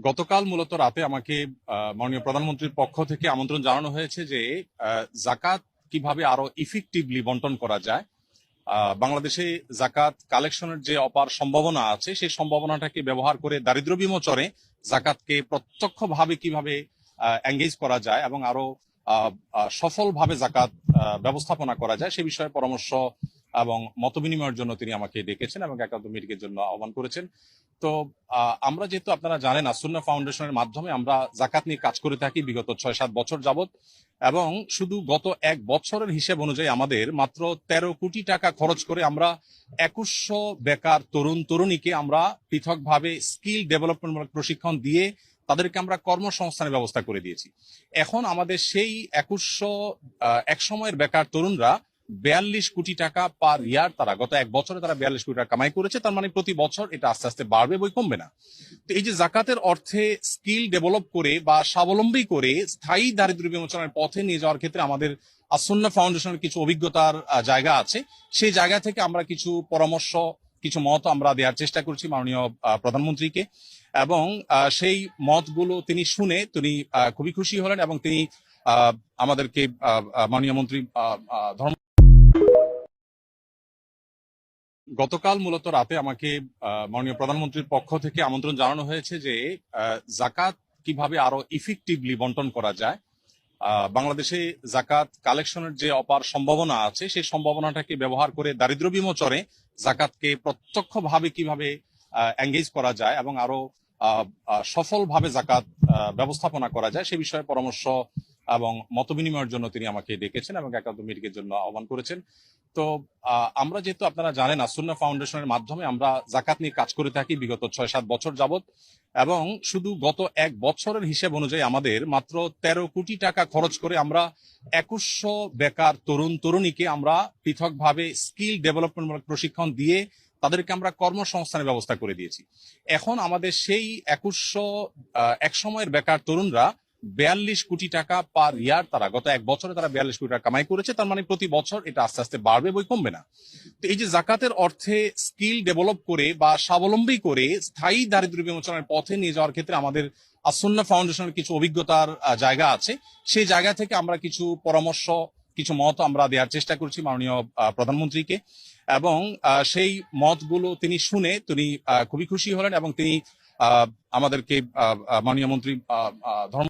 গতকাল মূলত রাতে আমাকে মাননীয় প্রধানমন্ত্রীর পক্ষ থেকে আমন্ত্রণ জানানো হয়েছে যে জাকাত কিভাবে আরো ইফেক্টিভলি বন্টন করা যায়। বাংলাদেশে জাকাত কালেকশনের যে অপার সম্ভাবনা আছে সেই সম্ভাবনাটাকে ব্যবহার করে দারিদ্র্য বিমোচনে জাকাতকে প্রত্যক্ষভাবে কিভাবে এঙ্গেজ করা যায় এবং আরো সফলভাবে জাকাত ব্যবস্থাপনা করা যায় সে বিষয়ে পরামর্শ এবং মতবিনিময়ের জন্য তিনি আমাকে ডেকেছেন এবং একান্ত মিটিংয়ের জন্য আহ্বান করেছেন। তো আমরা যেহেতু আপনারা জানেন আসুন্না ফাউন্ডেশনের মাধ্যমে আমরা জাকাত নিয়ে কাজ করে থাকি বিগত 6-7 বছর যাবত, এবং শুধু গত এক বছরের হিসেব অনুযায়ী আমাদের মাত্র 13 কোটি টাকা খরচ করে আমরা 2100 বেকার তরুণ তরুণীকে আমরা পৃথকভাবে স্কিল ডেভেলপমেন্ট প্রশিক্ষণ দিয়ে তাদেরকে আমরা কর্মসংস্থানের ব্যবস্থা করে দিয়েছি। এখন আমাদের সেই 2100 এক সময়ের বেকার তরুণরা 42 কোটি টাকা পার ইয়ার, তারা গত এক বছরে তারা 42 কোটি টাকা কামাই করেছে। তার মানে প্রতি বছর এটা আস্তে আস্তে বাড়বে, বই কমবে না। তো এই যে জাকাতের অর্থে স্কিল ডেভেলপ করে বা স্বাবলম্বী করে স্থায়ী দারিদ্র্য বিমোচনের পথে নিয়ে যাওয়ার ক্ষেত্রে আমাদের আসুন্না ফাউন্ডেশনের কিছু অভিজ্ঞতার জায়গা আছে। সেই জায়গা থেকে আমরা কিছু পরামর্শ, কিছু মত আমরা দেওয়ার চেষ্টা করছি মাননীয় প্রধানমন্ত্রীকে, এবং সেই মতগুলো তিনি শুনে তিনি খুবই খুশি হলেন এবং তিনি আমাদেরকে মাননীয় মন্ত্রী ধর্ম গতকাল মূলত রাতে আমাকে মাননীয় প্রধানমন্ত্রীর পক্ষ থেকে আমন্ত্রণ জানানো হয়েছে যে জাকাত কিভাবে আরো ইফেক্টিভলি বন্টন করা যায়। বাংলাদেশে জাকাত কালেকশনের যে অপার সম্ভাবনা আছে সেই সম্ভাবনাটাকে ব্যবহার করে দারিদ্র্য বিমোচনে জাকাতকে প্রত্যক্ষভাবে কিভাবে এঙ্গেজ করা যায় এবং আরো সফলভাবে জাকাত ব্যবস্থাপনা করা যায় সে বিষয়ে পরামর্শ এবং মতবিনিময়ের জন্য তিনি আমাকে ডেকেছেন এবং একান্ত মিটিংয়ের জন্য আহ্বান করেছেন। তো আমরা যেহেতু আপনারা জানেন আসুন্না ফাউন্ডেশনের মাধ্যমে আমরা জাকাত নিয়ে কাজ করে থাকি বিগত 6-7 বছর যাবত, এবং শুধু গত এক বছরের হিসেব অনুযায়ী আমাদের মাত্র 13 কোটি টাকা খরচ করে আমরা 2100 বেকার তরুণ তরুণীকে আমরা পৃথকভাবে স্কিল ডেভেলপমেন্ট প্রশিক্ষণ দিয়ে তাদেরকে আমরা কর্মসংস্থানের ব্যবস্থা করে দিয়েছি। এখন আমাদের সেই 2100 এক সময়ের বেকার তরুণরা 42 কোটি টাকা পার ইয়ার, তারা গত এক বছরে তারা 42 কোটি টাকা কামাই করেছে। তার মানে প্রতি বছর এটা আস্তে আস্তে বাড়বে, বই কমবে না। তো এই যে জাকাতের অর্থে স্কিল ডেভেলপ করে বা স্বাবলম্বী করে স্থায়ী দারিদ্র্য বিমোচনের পথে নিয়ে যাওয়ার ক্ষেত্রে আমাদের আসুন্না ফাউন্ডেশনের কিছু অভিজ্ঞতার জায়গা আছে। সেই জায়গা থেকে আমরা কিছু পরামর্শ, কিছু মত আমরা দেওয়ার চেষ্টা করছি মাননীয় প্রধানমন্ত্রীকে, এবং সেই মতগুলো তিনি শুনে তিনি খুবই খুশি হলেন এবং তিনি আমাদেরকে মাননীয় মন্ত্রী ধর্ম